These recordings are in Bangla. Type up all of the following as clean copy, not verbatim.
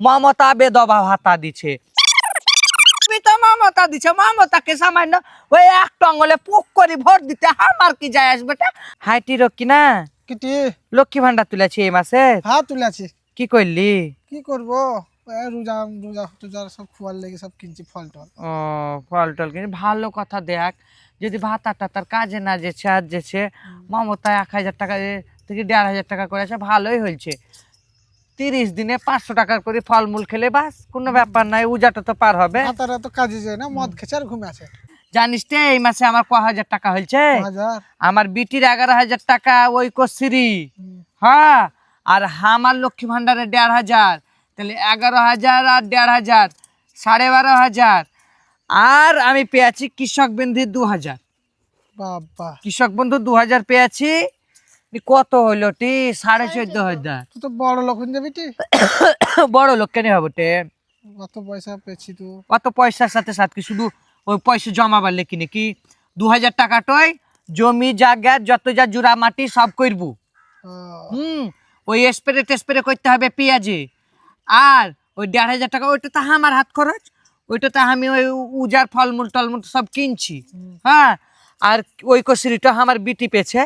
মমতা বেদবা ভাতা দিছে। মমতা দিছে, মমতাকে সামান্য ওই এক টঙ্গলে পুক করে ভোট দিতে আমার কি যায় আসবে? হাইটি রকি না কিটি লক্ষ্মী ভান্ডার তুলেছি এই মাসে। হ্যাঁ তুলেছি। কি করলি? কি করবো, রোজা রোজা টুজা সব খোয়ার লেগে সব কিনছি ফল টল। ও ফল টল কিনে ভালো কথা। দেখ যদি ভাতা টাতার কাজে না যেছে আর যেছে, মমতা 1000 টাকা থেকে 1500 টাকা করেছে, ভালোই হয়েছে। 30 দিনে 500 টাকার করে ফলমূল খেলে বাস কোনো ব্যাপার নাই, উজাটা তো পার হবে। তারা তো কাজে যায় না, মদ খেছে আর ঘুমে আছে। জানিস তে এই মাসে আমার 1000 টাকা হয়েছে? 1000? আমার বিটির 11,000 টাকা ওই কসিরি। হ্যাঁ, আর আমার লক্ষ্মী ভান্ডারে 1500, তাহলে 11,000 আর 1500 12,500। আর আমি পেয়েছি কৃষক বন্ধু 2000। বাবা, কৃষক বন্ধু 2000 পেয়েছি। কত হইলো টি? 14,500। তুই তো বড় লোক হয়ে যাবি টি। বড় লোক কেন হবো তে? কত পয়সা পেয়েছি তুই? অত পয়সার সাথে সাথে কি শুধু ওই পয়সা জমা বাড়লে কিনে কি 2000 টাকাটাই জমি জায়গা যত যা জুড়া মাটি সব করবো। ওই স্প্রে টেস্প্রে করতে হবে পেঁয়াজে। আর ওই 1500 টাকা ওইটা তো আমার হাত খরচ, ওইটা তো আমি ওই উজার ফলমূল টলমূল সব কিনছি। হ্যাঁ, আর ওই কসুরিটা আমার বিটি পেয়েছে,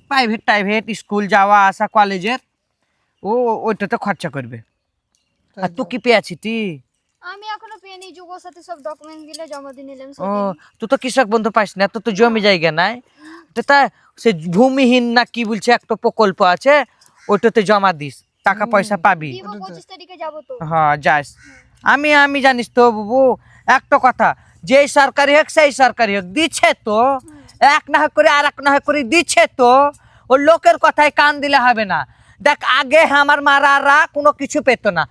প্রাইভেট টাইভেট স্কুল যাওয়া আসা কলেজের, ও ওইটা তো খরচা করবে। আর তুই কি পেয়েছি তি? আমি এখনো পেনি, যুগর সাথে সব ডকুমেন্ট দিলে জমা দিয়ে নিলাম। ও তুই তো কৃষক বন্ধু পাইস না, তো জমি জায়গা নাই। তো তা সে ভূমিহীন না কি বলছে একটা প্রকল্প আছে, ওইটাতে জমা দিস, টাকা পয়সা পাবি। 25 তারিখে যাব তো। হ্যাঁ যাস। আমি জানিস তো বাবু একটা কথা, যেই সরকারি হোক সেই সরকারি হোক দিচ্ছে তো, এক না হয় করে আর এক না হয় করে দিচ্ছে তো। ও লোকের কথায় কান দিলে হবে না। দেখ আগে আমার মারারা কোনো কিছু পেত না,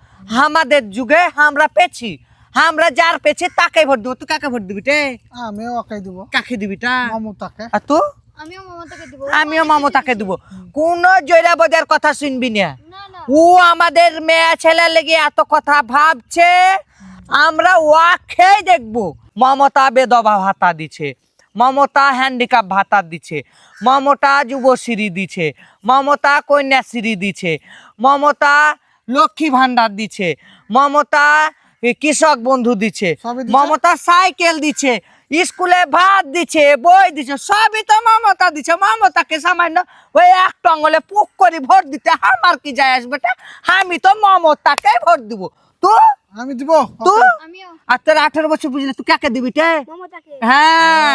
আমাদের যুগে আমরা পেছি, আমরা যার পেছি তাকে ভোট দেবো। তুই কাকে ভোট দিবি রে? আমিও ওকে দিব। কাকে দিবিটা? মমতাকে। আর তুই? আমিও মমতাকে দিব। আমিও মমতাকে দিব। কোন জয়রাবদের কথা শুনবি না। না না, ও আমাদের মেয়ে ছেলে লেগে এত কথা ভাবছে, আমরা ওয়াকে দেখবো। মমতা বেদবা ভাতা দিছে, মমতা হ্যান্ডিক্যাপ ভাতা দিছে, মমতা যুবশ্রী দিছে, মমতা কন্যাশ্রী দিছে, মমতা লক্ষ্মী ভান্ডার দিছে, মমতা কৃষক বন্ধু দিছে, সবই দিছে। মমতা সাইকেল দিছে, স্কুলে ভাত দিছে, বই দিছে, সবই তো মমতা দিছে। মমতাকে সামান্য ওই এক টঙ্গলে পুক করে ভোট দিতে আমার কি যায় আসবে? আমি তো মমতাকে ভোট দিব। তুই? আমি দিব। তুই? আমিও আর তোর 18 বছর বুঝলে তুই কাকে দিবি তে? মমতাকে। হ্যাঁ,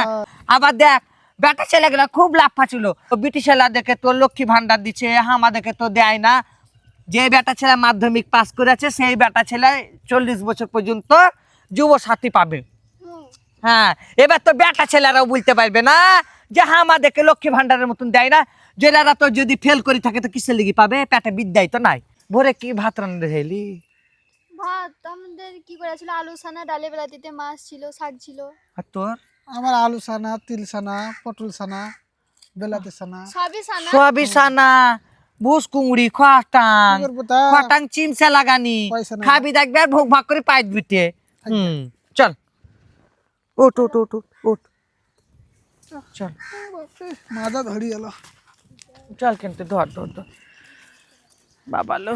আবার দেখ বেটা ছেলেগুলা খুব লাফা ছিল, বিটি ছেলে দেখে তোর লক্ষ্মী ভান্ডার দিচ্ছে, হামা দেখে তো দেয় না। যে বেটা ছেলে মাধ্যমিক পাস করেছে সেই বেটা ছেলে 40 বছর পর্যন্ত যুব সাথী পাবে। হ্যাঁ, এবার তো বেটা ছেলেরাও বলতে পারবে না যে আমাদেরকে লক্ষ্মী ভান্ডারের মতন দেয় না। জেলারা তো যদি ফেল করে থাকে তো কিসের লিগি পাবে? পেটে বিদ্যাই তো নাই। ভোরে কি ভাত রান্না রেলি? ভাত আমাদের কি করেছিল, আলু সানা, ডালে বেলাতিতে মাছ ছিল, শাক ছিল। আর তোর? আমার আলু সানা, তিল সানা, পটল সানা, বেলাতে সানা। সবই সানা। সবই সানা, বুস কুংড়ি, খটাং, কি করবো তা? খটাং চিমসা লাগানি, পয়সা নাই। খাবি দেখবে আর ভোগ ভাগ করে পাইত বিটে। চল ওঠ ওঠ ওঠ ওঠ, ওঠ চল। মাজা ধরি এলো। চল কিন্তু ধর ধর ধর বাবা লো।